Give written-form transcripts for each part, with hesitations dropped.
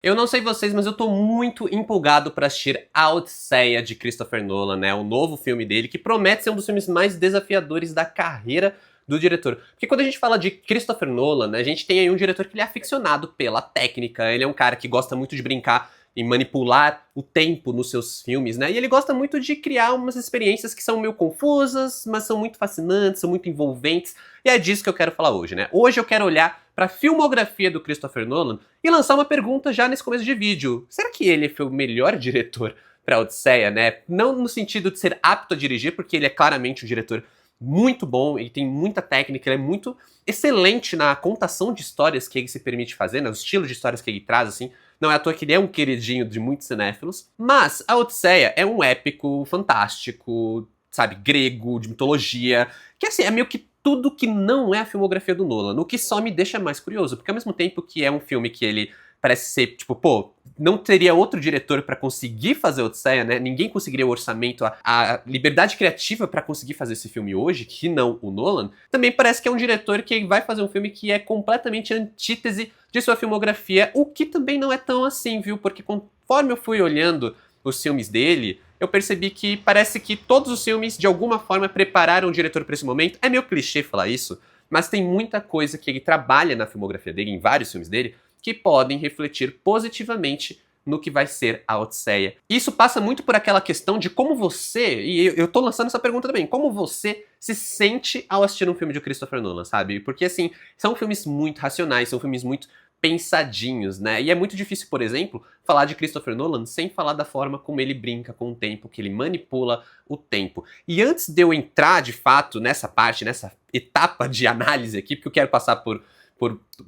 Eu não sei vocês, mas eu tô muito empolgado pra assistir A Odisseia de Christopher Nolan, né? O novo filme dele, que promete ser um dos filmes mais desafiadores da carreira do diretor. Porque quando a gente fala de Christopher Nolan, né, a gente tem aí um diretor que ele é aficionado pela técnica, ele é um cara que gosta muito de brincar e manipular o tempo nos seus filmes, né? E ele gosta muito de criar umas experiências que são meio confusas, mas são muito fascinantes, são muito envolventes. E é disso que eu quero falar hoje, né? Hoje eu quero olhar para a filmografia do Christopher Nolan e lançar uma pergunta já nesse começo de vídeo. Será que ele foi o melhor diretor para Odisseia, né? Não no sentido de ser apto a dirigir, porque ele é claramente um diretor muito bom, ele tem muita técnica, ele é muito excelente na contação de histórias que ele se permite fazer, né? O estilo de histórias que ele traz, assim. Não é à toa que ele é um queridinho de muitos cinéfilos. Mas a Odisseia é um épico fantástico, sabe, grego, de mitologia, que assim, é meio que tudo que não é a filmografia do Nolan, o que só me deixa mais curioso, porque ao mesmo tempo que é um filme que ele parece ser, tipo, pô, não teria outro diretor pra conseguir fazer Odisseia, né? Ninguém conseguiria o orçamento, a liberdade criativa pra conseguir fazer esse filme hoje, que não o Nolan. Também parece que é um diretor que vai fazer um filme que é completamente antítese de sua filmografia, o que também não é tão assim, viu? Porque conforme eu fui olhando os filmes dele, eu percebi que parece que todos os filmes, de alguma forma, prepararam o diretor para esse momento. É meio clichê falar isso, mas tem muita coisa que ele trabalha na filmografia dele, em vários filmes dele, que podem refletir positivamente no que vai ser a Odisseia. Isso passa muito por aquela questão de como você, e eu tô lançando essa pergunta também, como você se sente ao assistir um filme de Christopher Nolan, sabe? Porque, assim, são filmes muito racionais, são filmes muito pensadinhos, né? E é muito difícil, por exemplo, falar de Christopher Nolan sem falar da forma como ele brinca com o tempo, que ele manipula o tempo. E antes de eu entrar, de fato, nessa parte, nessa etapa de análise aqui, porque eu quero passar por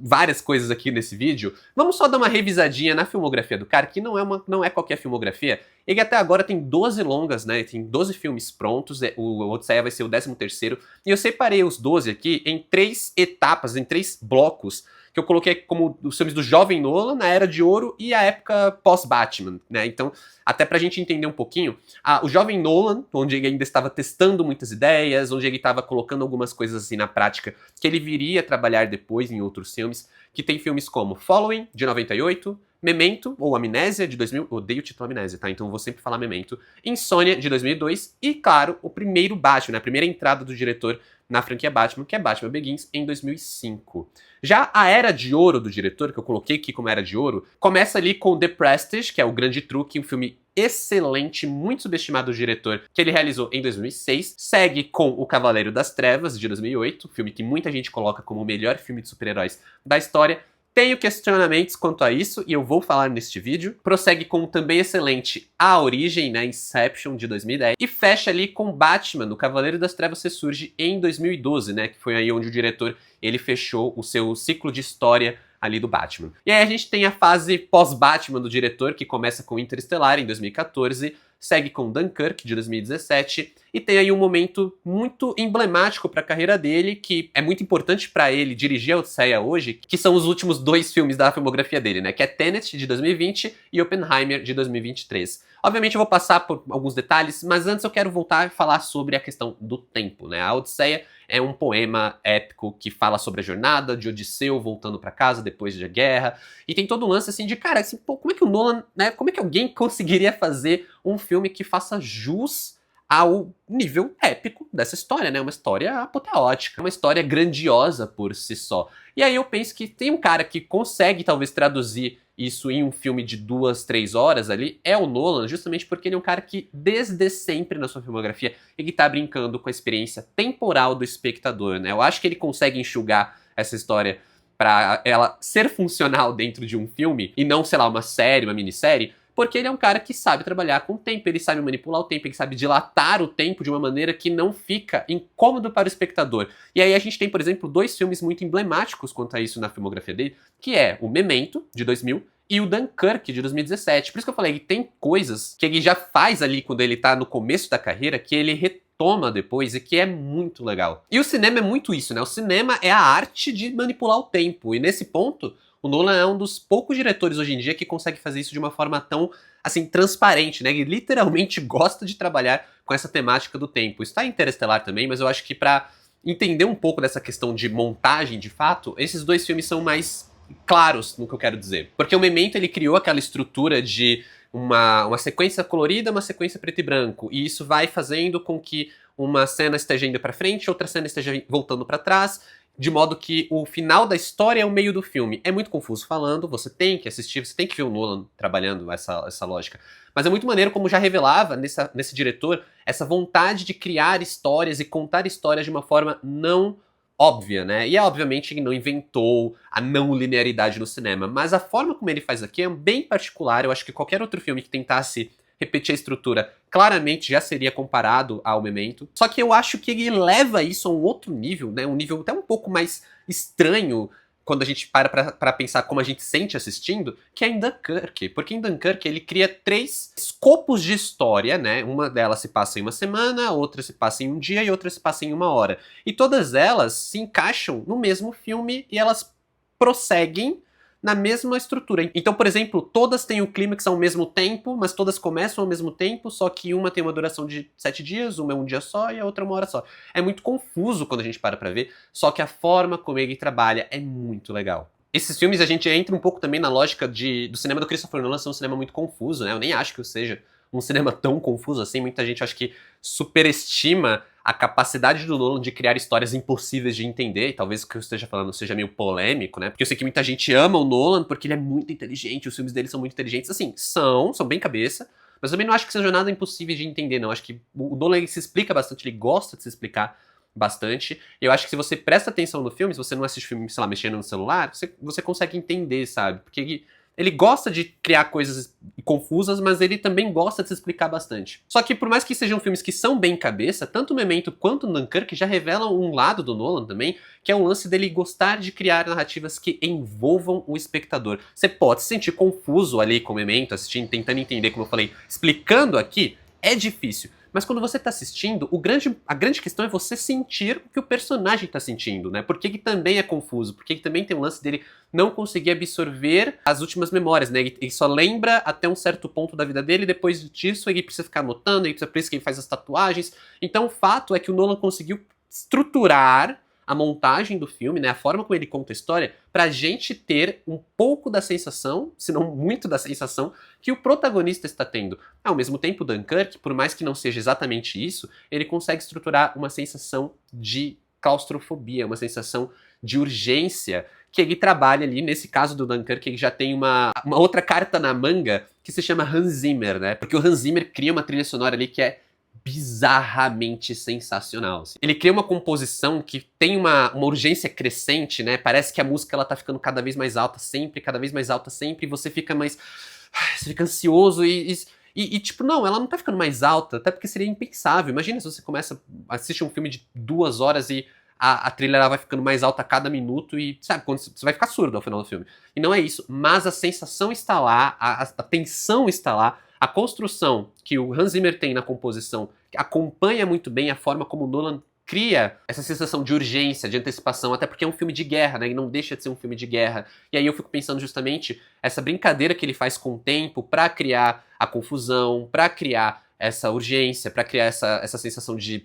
várias coisas aqui nesse vídeo, vamos só dar uma revisadinha na filmografia do cara, que não é qualquer filmografia. Ele até agora tem 12 longas, né? Tem 12 filmes prontos, o Odisseia vai ser o 13º, e eu separei os 12 aqui em 3 etapas, em 3 blocos, que eu coloquei como os filmes do Jovem Nolan, na Era de Ouro e a época pós-Batman, né? Então, até pra gente entender um pouquinho, o Jovem Nolan, onde ele ainda estava testando muitas ideias, onde ele estava colocando algumas coisas assim na prática que ele viria a trabalhar depois em outros filmes, que tem filmes como Following, de 98, Memento, ou Amnésia, de 2000, odeio o título Amnésia, tá? Então eu vou sempre falar Memento, Insônia, de 2002, e claro, o primeiro Batman, né? A primeira entrada do diretor na franquia Batman, que é Batman Begins, em 2005. Já a Era de Ouro do diretor, que eu coloquei aqui como Era de Ouro, começa ali com The Prestige, que é o Grande Truque, um filme excelente, muito subestimado do diretor, que ele realizou em 2006. Segue com O Cavaleiro das Trevas, de 2008, filme que muita gente coloca como o melhor filme de super-heróis da história. Tenho questionamentos quanto a isso, e eu vou falar neste vídeo. Prossegue com também excelente A Origem, né, Inception, de 2010. E fecha ali com Batman, O Cavaleiro das Trevas Ressurge, em 2012, né, que foi aí onde o diretor ele fechou o seu ciclo de história ali do Batman. E aí a gente tem a fase pós-Batman do diretor, que começa com Interestelar, em 2014, segue com Dunkirk, de 2017, e tem aí um momento muito emblemático para a carreira dele, que é muito importante para ele dirigir a Odisseia hoje, que são os últimos 2 filmes da filmografia dele, né? Que é Tenet, de 2020, e Oppenheimer, de 2023. Obviamente eu vou passar por alguns detalhes, mas antes eu quero voltar e falar sobre a questão do tempo, né? A Odisseia é um poema épico que fala sobre a jornada de Odisseu voltando para casa depois da guerra, e tem todo um lance assim de, cara, assim, pô, como é que o Nolan, né, como é que alguém conseguiria fazer um filme que faça jus ao nível épico dessa história, né? Uma história apoteótica, uma história grandiosa por si só. E aí eu penso que tem um cara que consegue talvez traduzir isso em um filme de 2, 3 horas ali, é o Nolan, justamente porque ele é um cara que desde sempre na sua filmografia ele tá brincando com a experiência temporal do espectador, né? Eu acho que ele consegue enxugar essa história pra ela ser funcional dentro de um filme e não, sei lá, uma série, uma minissérie, porque ele é um cara que sabe trabalhar com o tempo, ele sabe manipular o tempo, ele sabe dilatar o tempo de uma maneira que não fica incômodo para o espectador. E aí a gente tem, por exemplo, 2 filmes muito emblemáticos quanto a isso na filmografia dele, que é o Memento, de 2000, e o Dunkirk, de 2017. Por isso que eu falei, ele tem coisas que ele já faz ali quando ele tá no começo da carreira, que ele retoma depois e que é muito legal. E o cinema é muito isso, né? O cinema é a arte de manipular o tempo, e nesse ponto o Nolan é um dos poucos diretores hoje em dia que consegue fazer isso de uma forma tão, assim, transparente, né? Ele literalmente gosta de trabalhar com essa temática do tempo. Está em Interestelar também, mas eu acho que pra entender um pouco dessa questão de montagem, de fato, esses 2 filmes são mais claros no que eu quero dizer. Porque o Memento, ele criou aquela estrutura de uma sequência colorida, uma sequência preto e branco. E isso vai fazendo com que uma cena esteja indo pra frente, outra cena esteja voltando pra trás, de modo que o final da história é o meio do filme. É muito confuso falando, você tem que assistir, você tem que ver o Nolan trabalhando essa lógica. Mas é muito maneiro como já revelava nesse diretor essa vontade de criar histórias e contar histórias de uma forma não óbvia, né? E obviamente ele não inventou a não linearidade no cinema, mas a forma como ele faz aqui é bem particular. Eu acho que qualquer outro filme que tentasse repetir a estrutura claramente já seria comparado ao Memento. Só que eu acho que ele leva isso a um outro nível, né? Um nível até um pouco mais estranho quando a gente para pensar como a gente sente assistindo, que é em Dunkirk. Porque em Dunkirk ele cria 3 escopos de história, né? Uma delas se passa em uma semana, outra se passa em um dia e outra se passa em uma hora. E todas elas se encaixam no mesmo filme e elas prosseguem na mesma estrutura. Então, por exemplo, todas têm o clímax ao mesmo tempo, mas todas começam ao mesmo tempo, só que uma tem uma duração de 7 dias, uma é um dia só e a outra é uma hora só. É muito confuso quando a gente para pra ver, só que a forma como ele trabalha é muito legal. Esses filmes a gente entra um pouco também na lógica do cinema do Christopher Nolan ser um cinema muito confuso, né? Eu nem acho que seja um cinema tão confuso assim. Muita gente acha que superestima a capacidade do Nolan de criar histórias impossíveis de entender, e talvez o que eu esteja falando seja meio polêmico, né? Porque eu sei que muita gente ama o Nolan porque ele é muito inteligente, os filmes dele são muito inteligentes. Assim, são bem cabeça, mas eu também não acho que seja nada impossível de entender, não. Acho que o Nolan ele se explica bastante, ele gosta de se explicar bastante. E eu acho que se você presta atenção no filme, se você não assiste filme, sei lá, mexendo no celular, você consegue entender, sabe? Porque ele gosta de criar coisas confusas, mas ele também gosta de se explicar bastante. Só que por mais que sejam filmes que são bem cabeça, tanto Memento quanto Dunkirk já revelam um lado do Nolan também, que é o lance dele gostar de criar narrativas que envolvam o espectador. Você pode se sentir confuso ali com Memento, assistindo, tentando entender, como eu falei, explicando aqui, é difícil. Mas quando você tá assistindo, a grande questão é você sentir o que o personagem tá sentindo, né? Porque que também é confuso, porque que também tem o lance dele não conseguir absorver as últimas memórias, né? Ele só lembra até um certo ponto da vida dele, depois disso ele precisa ficar anotando, por isso que ele faz as tatuagens. Então o fato é que o Nolan conseguiu estruturar a montagem do filme, né, a forma como ele conta a história, pra gente ter um pouco da sensação, se não muito da sensação, que o protagonista está tendo. Ao mesmo tempo, Dunkirk, por mais que não seja exatamente isso, ele consegue estruturar uma sensação de claustrofobia, uma sensação de urgência, que ele trabalha ali, nesse caso do Dunkirk, ele já tem uma outra carta na manga, que se chama Hans Zimmer, né, porque o Hans Zimmer cria uma trilha sonora ali que é bizarramente sensacional. Assim. Ele cria uma composição que tem uma urgência crescente, né? Parece que a música ela tá ficando cada vez mais alta sempre, cada vez mais alta sempre, e você fica mais... Você fica ansioso tipo, não, ela não tá ficando mais alta, até porque seria impensável. Imagina se você começa a assistir um filme de 2 horas e a trilha ela vai ficando mais alta a cada minuto e, sabe, quando você vai ficar surdo ao final do filme. E não é isso, mas a sensação está lá, a tensão está lá, a construção que o Hans Zimmer tem na composição acompanha muito bem a forma como o Nolan cria essa sensação de urgência, de antecipação, até porque é um filme de guerra, né? E não deixa de ser um filme de guerra. E aí eu fico pensando justamente essa brincadeira que ele faz com o tempo pra criar a confusão, pra criar essa urgência, pra criar essa sensação de...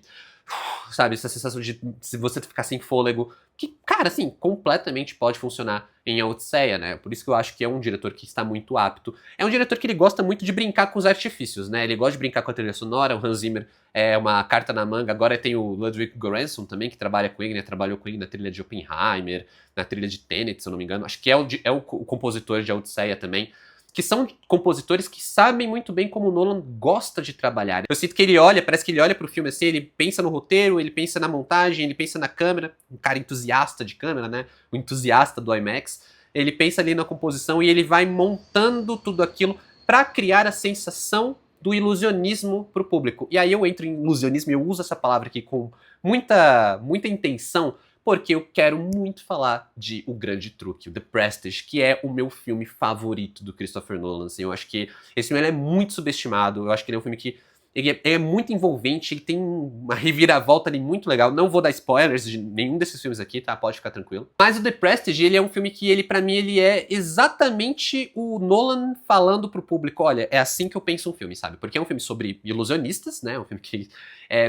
Sabe, essa sensação de se você ficar sem fôlego, que, cara, assim, completamente pode funcionar em A Odisseia, né? Por isso que eu acho que é um diretor que está muito apto. É um diretor que ele gosta muito de brincar com os artifícios, né? Ele gosta de brincar com a trilha sonora, o Hans Zimmer é uma carta na manga. Agora tem o Ludwig Göransson também, que trabalha com ele, né? Trabalhou com ele na trilha de Oppenheimer, na trilha de Tenet, se eu não me engano. Acho que é o compositor de A Odisseia também. Que são compositores que sabem muito bem como o Nolan gosta de trabalhar. Eu sinto que ele olha, parece que ele olha pro filme assim, ele pensa no roteiro, ele pensa na montagem, ele pensa na câmera, um cara entusiasta de câmera, né? O entusiasta do IMAX. Ele pensa ali na composição e ele vai montando tudo aquilo para criar a sensação do ilusionismo pro público. E aí eu entro em ilusionismo e eu uso essa palavra aqui com muita intenção, porque eu quero muito falar de O Grande Truque, o The Prestige, que é o meu filme favorito do Christopher Nolan. Assim, eu acho que esse filme ele é muito subestimado, eu acho que ele é um filme que Ele é muito envolvente, ele tem uma reviravolta ali muito legal. Não vou dar spoilers de nenhum desses filmes aqui, tá? Pode ficar tranquilo. Mas o The Prestige, ele é um filme que, pra mim, ele é exatamente o Nolan falando pro público, olha, é assim que eu penso um filme, sabe? Porque é um filme sobre ilusionistas, né? É um filme que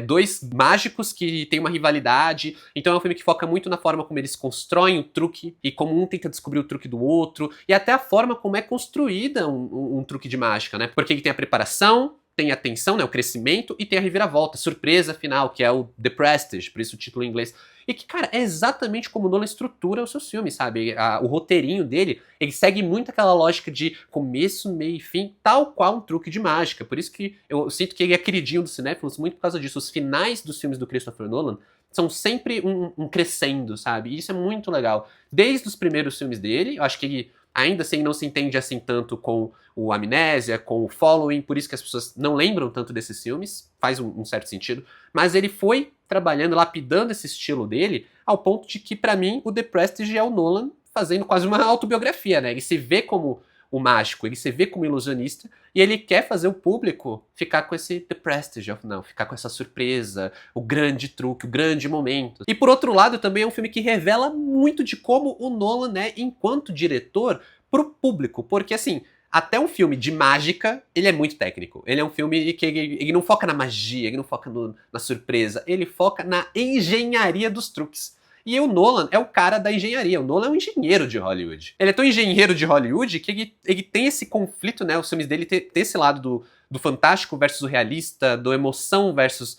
dois mágicos que tem uma rivalidade. Então é um filme que foca muito na forma como eles constroem o truque e como um tenta descobrir o truque do outro. E até a forma como é construída um truque de mágica, né? Porque ele tem a preparação, tem a tensão, né, o crescimento, e tem a reviravolta, a surpresa final, que é o The Prestige, por isso o título em inglês. E que, cara, é exatamente como o Nolan estrutura os seus filmes, sabe? O roteirinho dele, ele segue muito aquela lógica de começo, meio e fim, tal qual um truque de mágica. Por isso que eu sinto que ele é queridinho dos cinéfilos, muito por causa disso. Os finais dos filmes do Christopher Nolan são sempre um crescendo, sabe? E isso é muito legal. Desde os primeiros filmes dele, eu acho que ele ainda assim não se entende assim tanto com o Amnésia, com o Following, por isso que as pessoas não lembram tanto desses filmes, faz um certo sentido, mas ele foi trabalhando, lapidando esse estilo dele, ao ponto de que, pra mim, o The Prestige é o Nolan fazendo quase uma autobiografia, né? Ele se vê como o mágico, ele se vê como ilusionista, e ele quer fazer o público ficar com esse The Prestige, não, ficar com essa surpresa, o grande truque, o grande momento. E por outro lado, também é um filme que revela muito de como o Nolan é, enquanto diretor, pro público, porque assim, até um filme de mágica, ele é muito técnico. Ele é um filme que ele não foca na magia, ele não foca na surpresa, ele foca na engenharia dos truques. E o Nolan é o cara da engenharia. O Nolan é um engenheiro de Hollywood. Ele é tão engenheiro de Hollywood que ele tem esse conflito, né? Os filmes dele tem esse lado do fantástico versus o realista, do emoção versus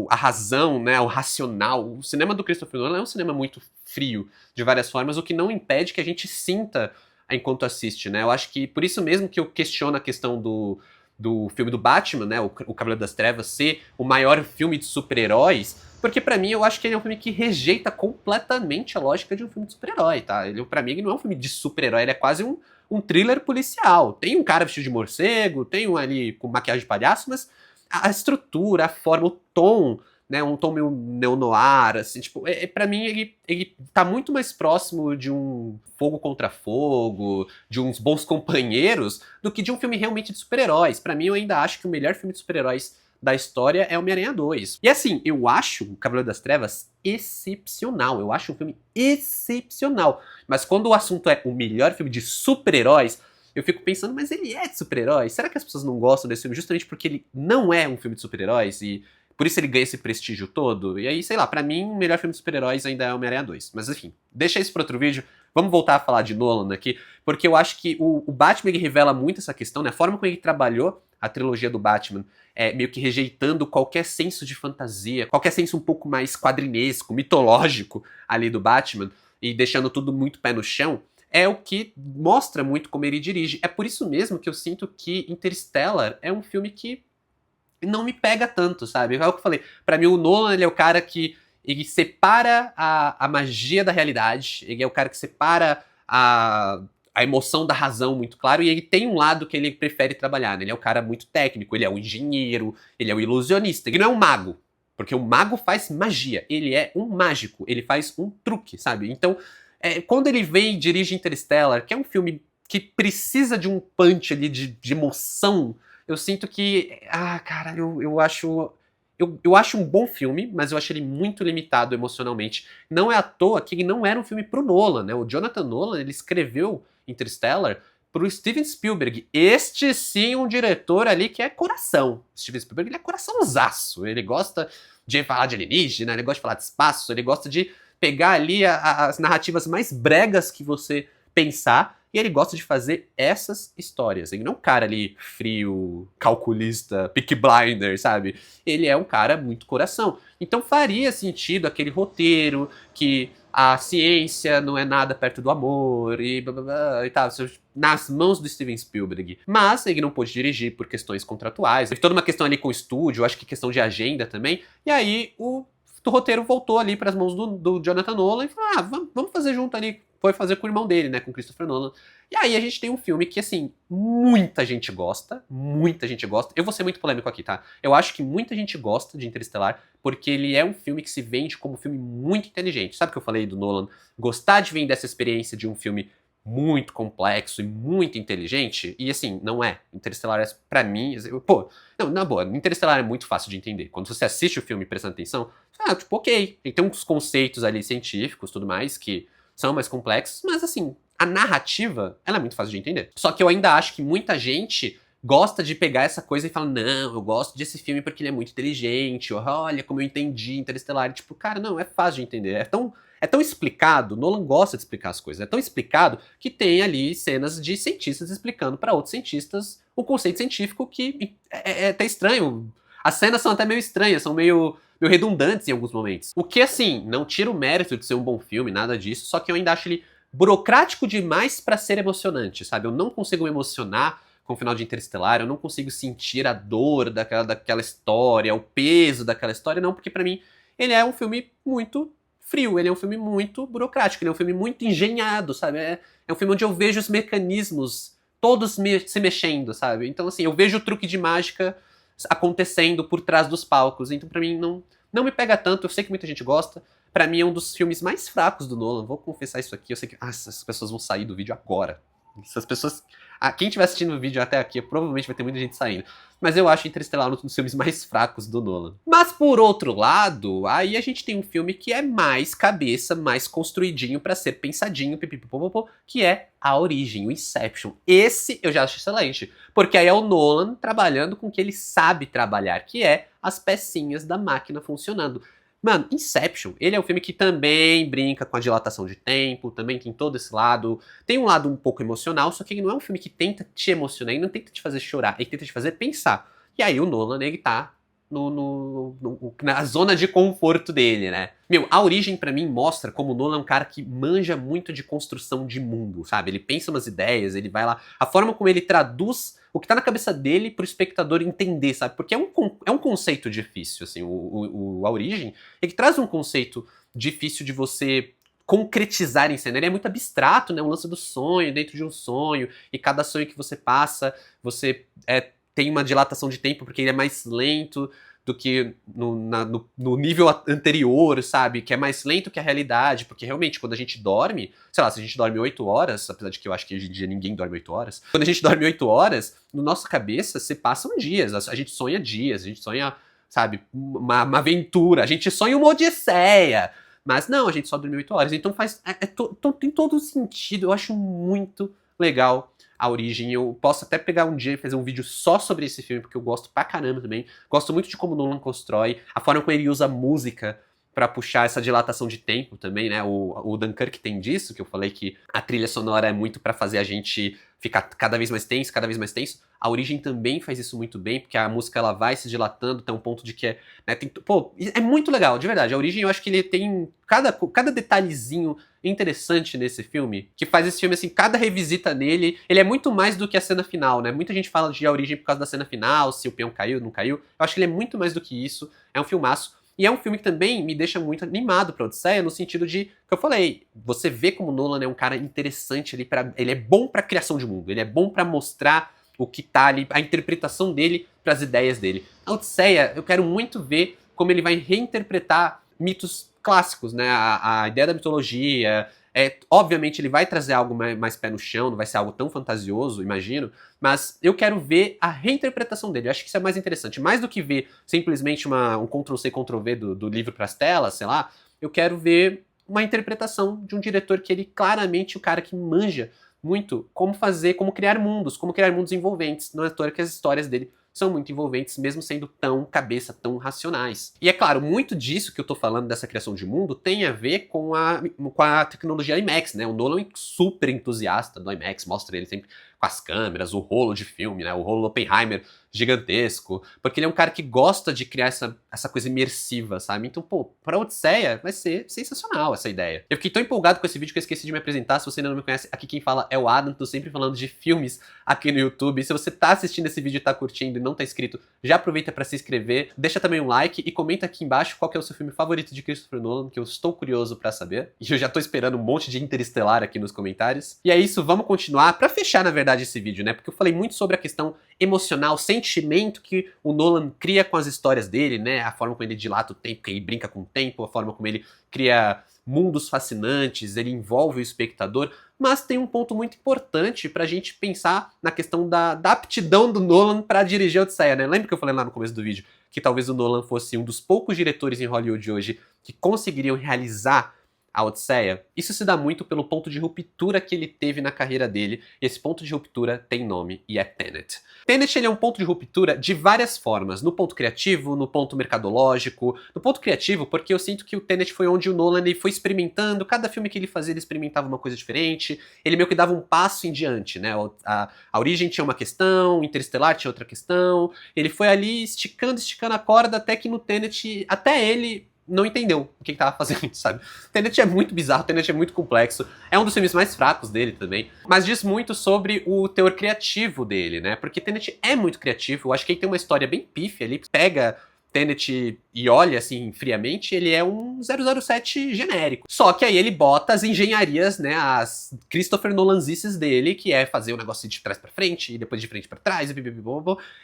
a razão, né? O racional. O cinema do Christopher Nolan é um cinema muito frio, de várias formas, o que não impede que a gente sinta enquanto assiste, né? Eu acho que por isso mesmo que eu questiono a questão do filme do Batman, né? O Cavaleiro das Trevas ser o maior filme de super-heróis, porque pra mim eu acho que ele é um filme que rejeita completamente a lógica de um filme de super-herói, tá? Pra mim ele não é um filme de super-herói, ele é quase um thriller policial. Tem um cara vestido de morcego, tem um ali com maquiagem de palhaço, mas a estrutura, a forma, o tom, né, um tom meio neo-noir, assim, tipo, pra mim ele tá muito mais próximo de um Fogo contra Fogo, de uns Bons Companheiros, do que de um filme realmente de super-heróis. Pra mim, eu ainda acho que o melhor filme de super-heróis da história é Homem-Aranha 2. E assim, eu acho o Cavaleiro das Trevas excepcional, eu acho um filme excepcional. Mas quando o assunto é o melhor filme de super-heróis, eu fico pensando, mas ele é de super-heróis? Será que as pessoas não gostam desse filme justamente porque ele não é um filme de super-heróis e por isso ele ganha esse prestígio todo? E aí, sei lá, pra mim, o melhor filme de super-heróis ainda é Homem-Aranha 2. Mas enfim, deixa isso pra outro vídeo. Vamos voltar a falar de Nolan aqui, porque eu acho que o Batman ele revela muito essa questão, né? A forma como ele trabalhou a trilogia do Batman, meio que rejeitando qualquer senso de fantasia, qualquer senso um pouco mais quadrinesco, mitológico ali do Batman, e deixando tudo muito pé no chão, é o que mostra muito como ele dirige. É por isso mesmo que eu sinto que Interstellar é um filme que não me pega tanto, sabe? É o que eu falei. Pra mim, o Nolan, ele é o cara que ele separa a magia da realidade, ele é o cara que separa a emoção da razão muito claro, e ele tem um lado que ele prefere trabalhar, né? Ele é um cara muito técnico, ele é um engenheiro, ele é um ilusionista, ele não é um mago, porque o mago faz magia, ele é um mágico, ele faz um truque, sabe? Então, quando ele vem e dirige Interstellar, que é um filme que precisa de um punch ali de emoção, eu sinto que, cara, eu acho... Eu acho um bom filme, mas eu acho ele muito limitado emocionalmente. Não é à toa que ele não era um filme pro Nolan, né? O Jonathan Nolan, ele escreveu Interstellar pro Steven Spielberg. Este sim, um diretor ali que é coração. Steven Spielberg, ele é coraçãozaço. Ele gosta de falar de alienígena, ele gosta de falar de espaço, ele gosta de pegar ali as narrativas mais bregas que você pensar, e ele gosta de fazer essas histórias. Ele não é um cara ali frio, calculista, Peaky Blinder, sabe? Ele é um cara muito coração. Então faria sentido aquele roteiro que a ciência não é nada perto do amor e blá blá blá e tal, nas mãos do Steven Spielberg. Mas ele não pôde dirigir por questões contratuais. Teve toda uma questão ali com o estúdio, acho que questão de agenda também. E aí o roteiro voltou ali para as mãos do Jonathan Nolan e falou, vamos fazer junto ali. Foi fazer com o irmão dele, né, com Christopher Nolan. E aí a gente tem um filme que, assim, muita gente gosta, muita gente gosta. Eu vou ser muito polêmico aqui, tá? Eu acho que muita gente gosta de Interestelar, porque ele é um filme que se vende como um filme muito inteligente. Sabe o que eu falei do Nolan? Gostar de vender essa experiência de um filme muito complexo e muito inteligente, e assim, não é. Interestelar é, pra mim, pô, não, na boa, Interestelar é muito fácil de entender. Quando você assiste o filme prestando atenção, tipo, ok, tem uns conceitos ali científicos, tudo mais, que são mais complexos, mas assim, a narrativa, ela é muito fácil de entender. Só que eu ainda acho que muita gente gosta de pegar essa coisa e falar, não, eu gosto desse filme porque ele é muito inteligente, olha como eu entendi Interestelar. E, tipo, cara, não, é fácil de entender, é tão explicado, Nolan gosta de explicar as coisas, é tão explicado que tem ali cenas de cientistas explicando para outros cientistas o conceito científico que é até estranho. As cenas são até meio estranhas, são meio redundantes em alguns momentos. O que, assim, não tira o mérito de ser um bom filme, nada disso, só que eu ainda acho ele burocrático demais pra ser emocionante, sabe? Eu não consigo me emocionar com o final de Interestelar, eu não consigo sentir a dor daquela história, o peso daquela história, não, porque pra mim ele é um filme muito frio, ele é um filme muito burocrático, ele é um filme muito engenhado, sabe? É um filme onde eu vejo os mecanismos todos se mexendo, sabe? Então, assim, eu vejo o truque de mágica acontecendo por trás dos palcos, então pra mim não me pega tanto, eu sei que muita gente gosta, pra mim é um dos filmes mais fracos do Nolan, vou confessar isso aqui, eu sei que essas pessoas vão sair do vídeo agora. Essas pessoas. Quem estiver assistindo o vídeo até aqui, provavelmente vai ter muita gente saindo. Mas eu acho Interestelar um dos filmes mais fracos do Nolan. Mas por outro lado, aí a gente tem um filme que é mais cabeça, mais construidinho pra ser pensadinho, pipipipopopô, que é A Origem, o Inception. Esse eu já acho excelente, porque aí é o Nolan trabalhando com o que ele sabe trabalhar, que é as pecinhas da máquina funcionando. Mano, Inception, ele é um filme que também brinca com a dilatação de tempo, também tem todo esse lado. Tem um lado um pouco emocional, só que ele não é um filme que tenta te emocionar, ele não tenta te fazer chorar, ele tenta te fazer pensar. E aí o Nolan, ele tá na zona de conforto dele, né? Meu, A Origem pra mim mostra como o Nolan é um cara que manja muito de construção de mundo, sabe? Ele pensa umas ideias, ele vai lá. A forma como ele traduz o que tá na cabeça dele pro espectador entender, sabe? Porque é um conceito difícil, assim. A Origem, ele traz um conceito difícil de você concretizar em cena. Ele é muito abstrato, né? O lance do sonho, dentro de um sonho, e cada sonho que você passa, você tem uma dilatação de tempo porque ele é mais lento do que no nível anterior, sabe? Que é mais lento que a realidade, porque realmente quando a gente dorme, sei lá, se a gente dorme 8 horas, apesar de que eu acho que hoje em dia ninguém dorme 8 horas, quando a gente dorme 8 horas, na nossa cabeça se passam dias, a gente sonha dias, a gente sonha, sabe, uma aventura, a gente sonha uma odisseia, mas não, a gente só dorme 8 horas, então tem todo sentido, eu acho muito legal A Origem. Eu posso até pegar um dia e fazer um vídeo só sobre esse filme, porque eu gosto pra caramba também. Gosto muito de como o Nolan constrói, a forma como ele usa a música pra puxar essa dilatação de tempo também, né? O Dunkirk tem disso, que eu falei que a trilha sonora é muito pra fazer a gente ficar cada vez mais tenso, cada vez mais tenso. A Origem também faz isso muito bem, porque a música ela vai se dilatando até um ponto de que é muito legal, de verdade. A Origem eu acho que ele tem cada detalhezinho interessante nesse filme, que faz esse filme, assim, cada revisita nele, ele é muito mais do que a cena final, né? Muita gente fala de A Origem por causa da cena final, se o peão caiu, não caiu. Eu acho que ele é muito mais do que isso, é um filmaço. E é um filme que também me deixa muito animado pra Odisseia, no sentido de, que eu falei, você vê como o Nolan é um cara interessante ali, ele é bom pra criação de mundo, ele é bom pra mostrar o que tá ali, a interpretação dele pras ideias dele. A Odisseia, eu quero muito ver como ele vai reinterpretar mitos clássicos, né? A ideia da mitologia. Obviamente ele vai trazer algo mais pé no chão, não vai ser algo tão fantasioso, imagino, mas eu quero ver a reinterpretação dele. Eu acho que isso é mais interessante. Mais do que ver simplesmente um Ctrl-C, Ctrl-V do livro para as telas, sei lá, eu quero ver uma interpretação de um diretor que ele claramente é o cara que manja muito como criar mundos envolventes. Não é à toa que as histórias dele são muito envolventes, mesmo sendo tão cabeça, tão racionais. E é claro, muito disso que eu tô falando dessa criação de mundo tem a ver com a tecnologia IMAX, né? O Nolan é super entusiasta do IMAX, mostra ele sempre com as câmeras, o rolo de filme, né? O rolo Oppenheimer gigantesco, porque ele é um cara que gosta de criar essa coisa imersiva, sabe? Então, pô, pra Odisseia vai ser sensacional essa ideia. Eu fiquei tão empolgado com esse vídeo que eu esqueci de me apresentar. Se você ainda não me conhece, aqui quem fala é o Adam, tô sempre falando de filmes aqui no YouTube. Se você tá assistindo esse vídeo e tá curtindo e não tá inscrito, já aproveita pra se inscrever, deixa também um like e comenta aqui embaixo qual que é o seu filme favorito de Christopher Nolan, que eu estou curioso pra saber. E eu já tô esperando um monte de Interestelar aqui nos comentários. E é isso, vamos continuar pra fechar, na verdade, esse vídeo, né? Porque eu falei muito sobre a questão emocional, sentimento que o Nolan cria com as histórias dele, né? A forma como ele dilata o tempo, que ele brinca com o tempo, a forma como ele cria mundos fascinantes, ele envolve o espectador. mas tem um ponto muito importante pra gente pensar na questão da aptidão do Nolan pra dirigir a Odisseia, né? Lembra que eu falei lá no começo do vídeo que talvez o Nolan fosse um dos poucos diretores em Hollywood hoje que conseguiriam realizar a Odisseia? Isso se dá muito pelo ponto de ruptura que ele teve na carreira dele, e esse ponto de ruptura tem nome, e é Tenet. Tenet, ele é um ponto de ruptura de várias formas, no ponto criativo, no ponto mercadológico. No ponto criativo, porque eu sinto que o Tenet foi onde o Nolan ele foi experimentando, cada filme que ele fazia ele experimentava uma coisa diferente, ele meio que dava um passo em diante, né? A Origem tinha uma questão, Interestelar tinha outra questão, ele foi ali esticando a corda até que no Tenet, até ele não entendeu o que tava fazendo, sabe? Tenet é muito bizarro, Tenet é muito complexo, é um dos filmes mais fracos dele também, mas diz muito sobre o teor criativo dele, né? Porque Tenet é muito criativo, eu acho que ele tem uma história bem pífia ali, pega Tenet e olha assim friamente, ele é um 007 genérico. Só que aí ele bota as engenharias, né, as Christopher Nolanzices dele, que é fazer o negócio de trás pra frente e depois de frente pra trás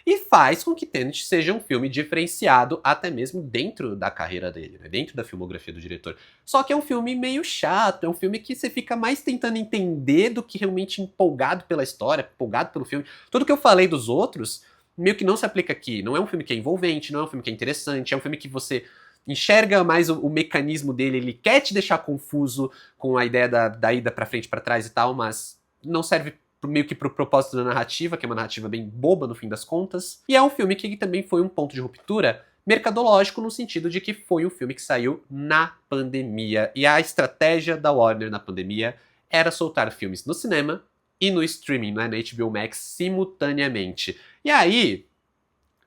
e faz com que Tenet seja um filme diferenciado até mesmo dentro da carreira dele, né, dentro da filmografia do diretor. Só que é um filme meio chato, é um filme que você fica mais tentando entender do que realmente empolgado pela história, empolgado pelo filme. Tudo que eu falei dos outros meio que não se aplica aqui. Não é um filme que é envolvente, não é um filme que é interessante, é um filme que você enxerga mais o mecanismo dele, ele quer te deixar confuso com a ideia da ida pra frente, pra trás e tal, mas não serve meio que pro propósito da narrativa, que é uma narrativa bem boba no fim das contas. E é um filme que também foi um ponto de ruptura mercadológico, no sentido de que foi um filme que saiu na pandemia. E a estratégia da Warner na pandemia era soltar filmes no cinema e no streaming, né, na HBO Max, simultaneamente. E aí,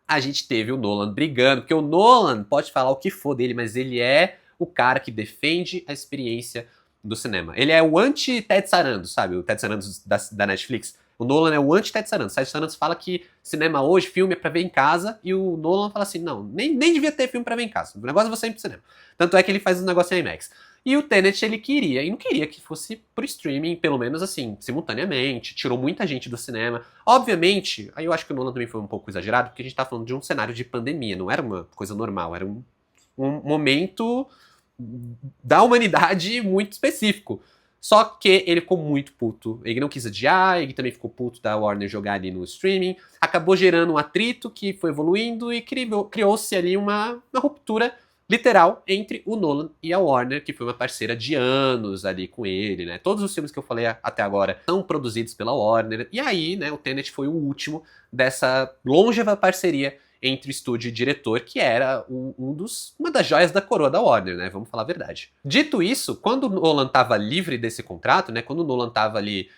a gente teve o Nolan brigando, porque o Nolan pode falar o que for dele, mas ele é o cara que defende a experiência do cinema. Ele é o anti-Ted Sarandos, sabe? O Ted Sarandos da Netflix. O Nolan é o anti-Ted Sarandos. Ted Sarandos fala que cinema hoje, filme é pra ver em casa, e o Nolan fala assim, não, nem devia ter filme pra ver em casa. O negócio é você ir pro cinema. Tanto é que ele faz um negócio em IMAX. E o Tenet ele queria, e não queria que fosse pro streaming, pelo menos assim, simultaneamente, tirou muita gente do cinema. Obviamente, aí eu acho que o Nolan também foi um pouco exagerado, porque a gente tá falando de um cenário de pandemia, não era uma coisa normal, era um momento da humanidade muito específico. Só que ele ficou muito puto, ele não quis adiar, ele também ficou puto da Warner jogar ali no streaming, acabou gerando um atrito que foi evoluindo e criou-se ali uma ruptura literal entre o Nolan e a Warner, que foi uma parceira de anos ali com ele, né? Todos os filmes que eu falei até agora são produzidos pela Warner. E aí, né, o Tenet foi o último dessa longeva parceria entre estúdio e diretor, que era uma das joias da coroa da Warner, né? Vamos falar a verdade. Dito isso, quando o Nolan tava livre desse contrato, né? Quando o Nolan tava ali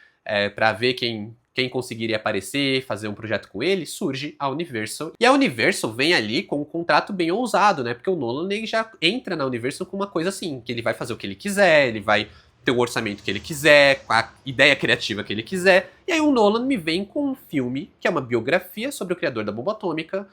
pra ver quem conseguiria aparecer, fazer um projeto com ele, surge a Universal. E a Universal vem ali com um contrato bem ousado, né? Porque o Nolan ele já entra na Universal com uma coisa assim, que ele vai fazer o que ele quiser, ele vai ter o orçamento que ele quiser, com a ideia criativa que ele quiser. E aí o Nolan me vem com um filme que é uma biografia sobre o criador da bomba atômica,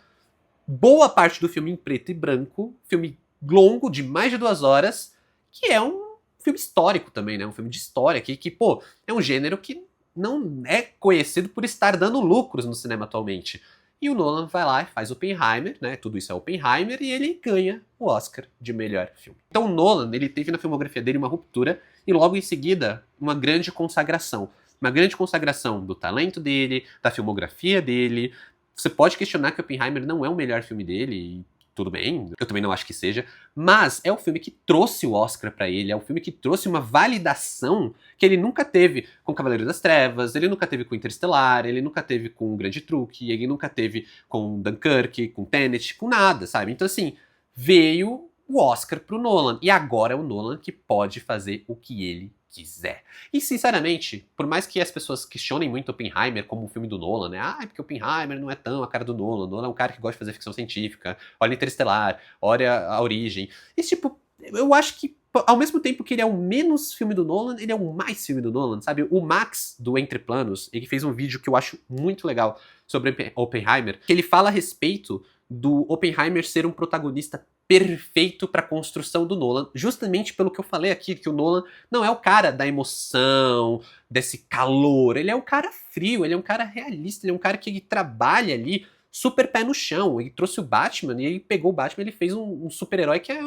boa parte do filme em preto e branco, filme longo, de mais de 2 horas, que é um filme histórico também, né? Um filme de história, que pô, é um gênero que não é conhecido por estar dando lucros no cinema atualmente. E o Nolan vai lá e faz Oppenheimer, né? Tudo isso é Oppenheimer, e ele ganha o Oscar de melhor filme. Então o Nolan, ele teve na filmografia dele uma ruptura, e logo em seguida, uma grande consagração. Uma grande consagração do talento dele, da filmografia dele. Você pode questionar que Oppenheimer não é o melhor filme dele, e tudo bem, eu também não acho que seja, mas é o filme que trouxe o Oscar pra ele, é o filme que trouxe uma validação que ele nunca teve com Cavaleiro das Trevas, ele nunca teve com Interestelar, ele nunca teve com O Grande Truque, ele nunca teve com Dunkirk, com Tenet, com nada, sabe? Então assim, veio o Oscar pro Nolan, e agora é o Nolan que pode fazer o que ele quiser. E sinceramente, por mais que as pessoas questionem muito Oppenheimer como um filme do Nolan, né? Ah, é porque Oppenheimer não é tão a cara do Nolan. O Nolan é um cara que gosta de fazer ficção científica. Olha Interestelar, olha A Origem. E tipo, eu acho que ao mesmo tempo que ele é o menos filme do Nolan, ele é o mais filme do Nolan, sabe? O Max, do Entre Planos, ele fez um vídeo que eu acho muito legal sobre Oppenheimer, que ele fala a respeito do Oppenheimer ser um protagonista perfeito para a construção do Nolan, justamente pelo que eu falei aqui, que o Nolan não é o cara da emoção, desse calor, ele é um cara frio, ele é um cara realista, ele é um cara que ele trabalha ali super pé no chão. Ele trouxe o Batman e ele pegou o Batman e ele fez um super-herói que é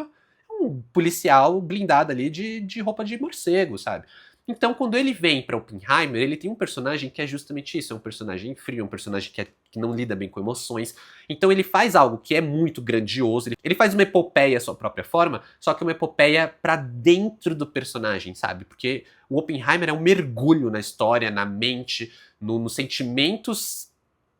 um policial blindado ali de roupa de morcego, sabe? Então, quando ele vem pra Oppenheimer, ele tem um personagem que é justamente isso, é um personagem frio, é um personagem que não lida bem com emoções. Então ele faz algo que é muito grandioso, ele faz uma epopeia à sua própria forma, só que uma epopeia pra dentro do personagem, sabe? Porque o Oppenheimer é um mergulho na história, na mente, nos sentimentos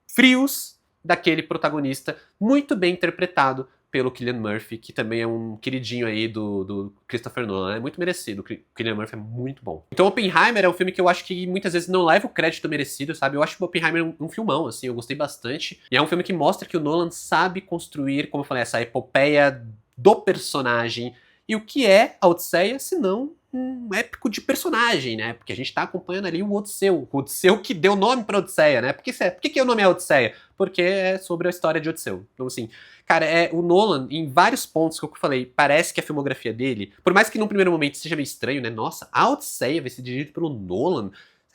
frios daquele protagonista, muito bem interpretado pelo Cillian Murphy, que também é um queridinho aí do Christopher Nolan. É muito merecido, o Cillian Murphy é muito bom. Então Oppenheimer é um filme que eu acho que muitas vezes não leva o crédito merecido, sabe? Eu acho o Oppenheimer um filmão, assim, eu gostei bastante. E é um filme que mostra que o Nolan sabe construir, como eu falei, essa epopeia do personagem. E o que é a Odisseia, se não um épico de personagem, né? Porque a gente tá acompanhando ali o Odisseu que deu nome pra Odisseia, né? Por que o nome é Odisseia? Porque é sobre a história de Odisseu. Então, assim, cara, o Nolan, em vários pontos que eu falei, parece que a filmografia dele, por mais que num primeiro momento seja meio estranho, né? Nossa, a Odisseia vai ser dirigida pelo Nolan.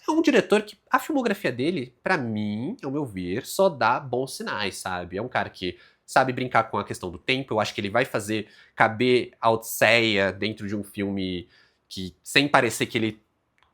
É um diretor que a filmografia dele, pra mim, ao meu ver, só dá bons sinais, sabe? É um cara que sabe brincar com a questão do tempo. Eu acho que ele vai fazer caber a Odisseia dentro de um filme que, sem parecer que ele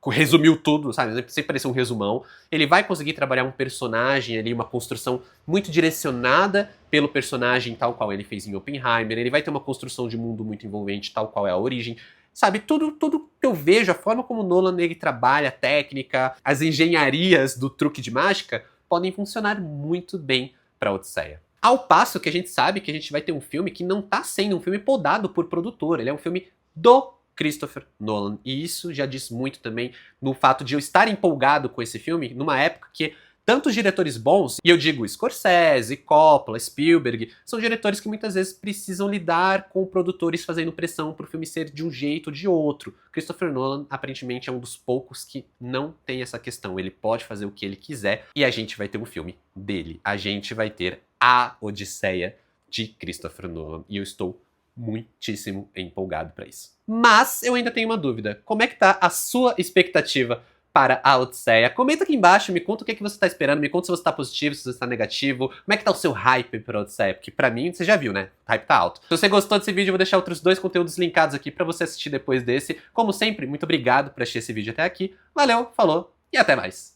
resumiu tudo, sabe? Sem parecer um resumão. Ele vai conseguir trabalhar um personagem ali, uma construção muito direcionada pelo personagem, tal qual ele fez em Oppenheimer. Ele vai ter uma construção de mundo muito envolvente, tal qual é a origem. Sabe, tudo que eu vejo, a forma como o Nolan ele trabalha, a técnica, as engenharias do truque de mágica, podem funcionar muito bem para Odisseia. Ao passo que a gente sabe que a gente vai ter um filme que não tá sendo um filme podado por produtor, ele é um filme do Christopher Nolan. E isso já diz muito também no fato de eu estar empolgado com esse filme numa época que tantos diretores bons, e eu digo Scorsese, Coppola, Spielberg, são diretores que muitas vezes precisam lidar com produtores fazendo pressão pro filme ser de um jeito ou de outro. Christopher Nolan, aparentemente, é um dos poucos que não tem essa questão. Ele pode fazer o que ele quiser e a gente vai ter um filme dele. A gente vai ter a Odisseia de Christopher Nolan. E eu estou muitíssimo empolgado para isso. Mas eu ainda tenho uma dúvida. Como é que tá a sua expectativa para a Odisseia? Comenta aqui embaixo, me conta o que, que você tá esperando, me conta se você tá positivo, se você tá negativo, como é que tá o seu hype para a Odisseia, porque pra mim, você já viu, né? O hype tá alto. Se você gostou desse vídeo, eu vou deixar outros dois conteúdos linkados aqui pra você assistir depois desse. Como sempre, muito obrigado por assistir esse vídeo até aqui. Valeu, falou e até mais!